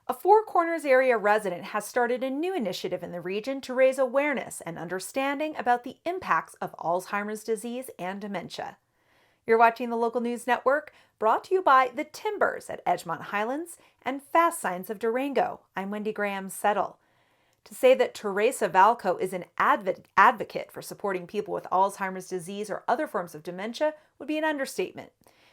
A Four Corners area resident has started a new initiative in the region to raise awareness and understanding about the impacts of Alzheimer's disease and dementia. You're watching the local news network, brought to you by The Timbers at Edgemont Highlands and Fast Signs of Durango. I'm Wendy Graham Settle. To say that Teresa Valco is an advocate for supporting people with Alzheimer's disease or other forms of dementia would be an understatement.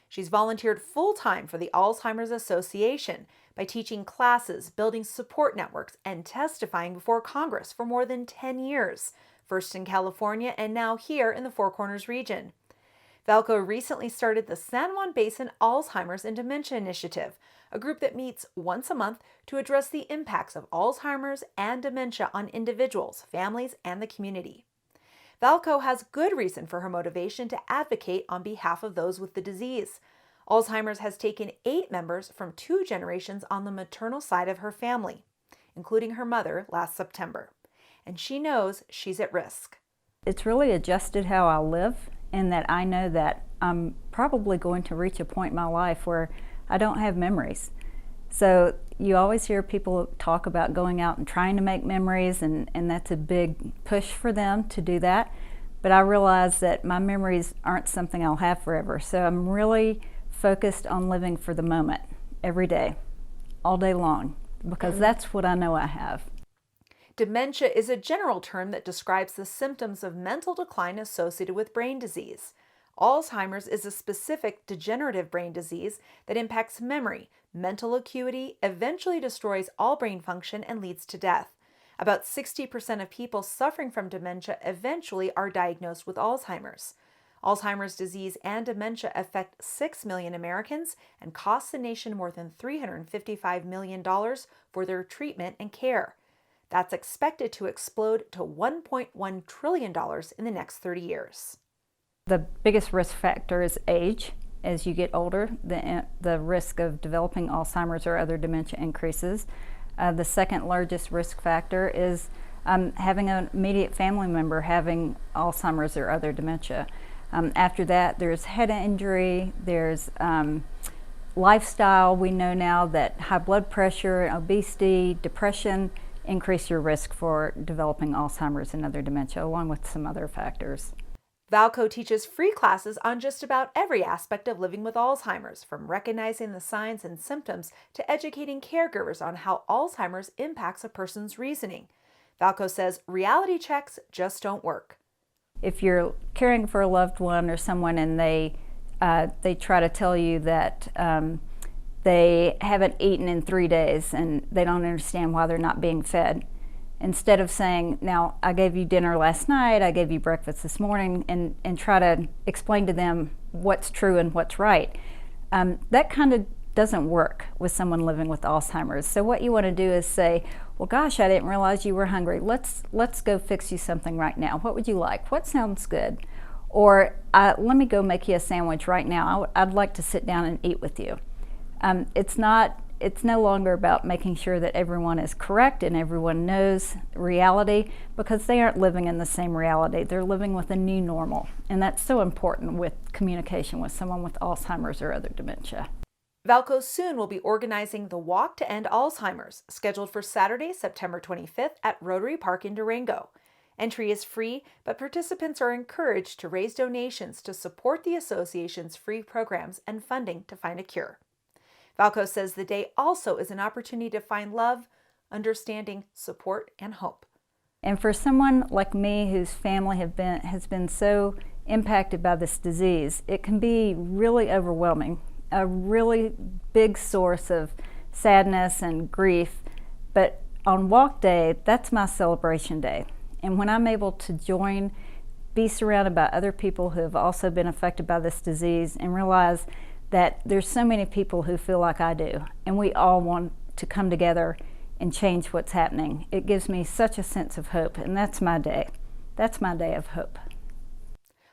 She's volunteered full-time for the Alzheimer's Association by teaching classes, building support networks, and testifying before Congress for more than 10 years, first in California and now here in the Four Corners region. Valco recently started the San Juan Basin Alzheimer's and Dementia Initiative, a group that meets once a month to address the impacts of Alzheimer's and dementia on individuals, families, and the community. Valco has good reason for her motivation to advocate on behalf of those with the disease. Alzheimer's has taken 8 members from 2 generations on the maternal side of her family, including her mother last September. And she knows she's at risk. It's really adjusted how I live, in that I know that I'm probably going to reach a point in my life where I don't have memories. So you always hear people talk about going out and trying to make memories, and that's a big push for them to do that. But I realize that my memories aren't something I'll have forever. So I'm really focused on living for the moment, every day, all day long, because that's what I know I have. Dementia is a general term that describes the symptoms of mental decline associated with brain disease. Alzheimer's is a specific degenerative brain disease that impacts memory, mental acuity, eventually destroys all brain function, and leads to death. About 60% of people suffering from dementia eventually are diagnosed with Alzheimer's. Alzheimer's disease and dementia affect 6 million Americans and cost the nation more than $355 million for their treatment and care. That's expected to explode to $1.1 trillion in the next 30 years. The biggest risk factor is age. As you get older, the risk of developing Alzheimer's or other dementia increases. The second largest risk factor is having an immediate family member having Alzheimer's or other dementia. After that, there's head injury, there's lifestyle. We know now that high blood pressure, obesity, depression increase your risk for developing Alzheimer's and other dementia, along with some other factors. Valco teaches free classes on just about every aspect of living with Alzheimer's, from recognizing the signs and symptoms to educating caregivers on how Alzheimer's impacts a person's reasoning. Valco says reality checks just don't work. If you're caring for a loved one or someone and they try to tell you that they haven't eaten in 3 days and they don't understand why they're not being fed, instead of saying, now, I gave you dinner last night, I gave you breakfast this morning, and try to explain to them what's true and what's right. That kind of doesn't work with someone living with Alzheimer's. So what you want to do is say, well, gosh, I didn't realize you were hungry. Let's go fix you something right now. What would you like? What sounds good? Or let me go make you a sandwich right now. I'd like to sit down and eat with you. It's no longer about making sure that everyone is correct and everyone knows reality, because they aren't living in the same reality. They're living with a new normal. And that's so important with communication with someone with Alzheimer's or other dementia. Valco soon will be organizing the Walk to End Alzheimer's, scheduled for Saturday, September 25th at Rotary Park in Durango. Entry is free, but participants are encouraged to raise donations to support the association's free programs and funding to find a cure. Valco says the day also is an opportunity to find love, understanding, support, and hope. And for someone like me whose family has been so impacted by this disease, it can be really overwhelming, a really big source of sadness and grief. But on Walk Day, that's my celebration day. And when I'm able to be surrounded by other people who have also been affected by this disease, and realize that there's so many people who feel like I do, and we all want to come together and change what's happening. It gives me such a sense of hope, and that's my day. That's my day of hope.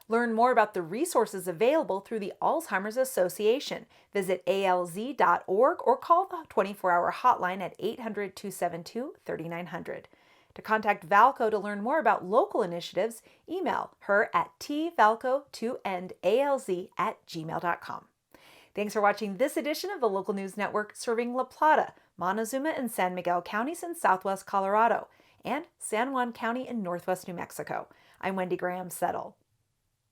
Learn more about the resources available through the Alzheimer's Association. Visit alz.org or call the 24-hour hotline at 800-272-3900. To contact Valco to learn more about local initiatives, email her at tvalco2endalz@gmail.com. Thanks for watching this edition of the Local News Network, serving La Plata, Montezuma and San Miguel counties in southwest Colorado, and San Juan County in northwest New Mexico. I'm Wendy Graham Settle.